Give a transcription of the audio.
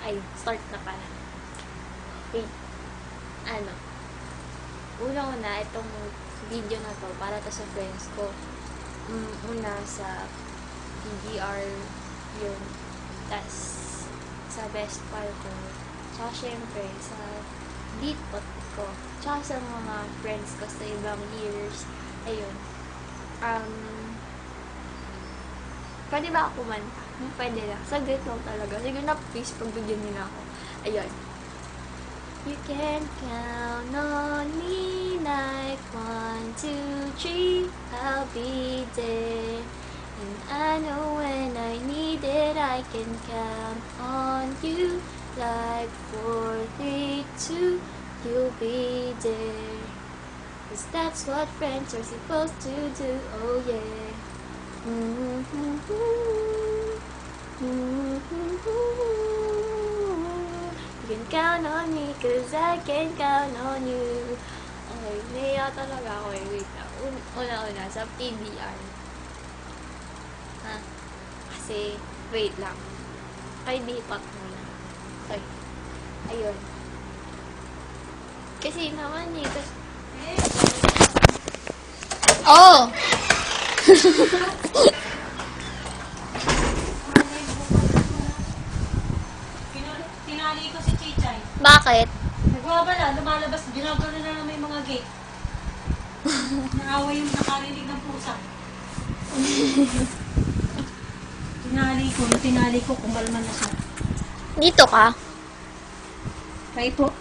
Ay, start na pala. Wait. Una-una, itong video na to, para to sa friends ko. Una sa PBR yun. Tas sa best pal ko. Tsaka syempre sa Beatpot ko. Tsaka sa mga friends ko sa ibang years. Ayun. Pwede ba ako kumanta? Pwede lang. Saglit lang talaga. Sige na, please, pagbigyan nila ako. Ayun. You can count on me like 1, 2, 3, I'll be there. And I know when I need it, I can count on you. Like 4, 3, 2, you'll be there. 'Cause that's what friends are supposed to do, oh yeah. You can count on me, 'cause I can count on you. Okay, naiya talaga ako eh. Wait lang. Una-una, sa PBR. Kasi, wait lang. Kay Beatpot muna. Okay. Ayun. Kasi naman eh. Oh! Tinali ko si Chichay. Bakit? Nagwabala, lumalabas, ginagano na naman yung mga gate. Naaway yung nakarinig ng pusa. Tinali ko, kumalman na siya. Dito ka? Kaya po.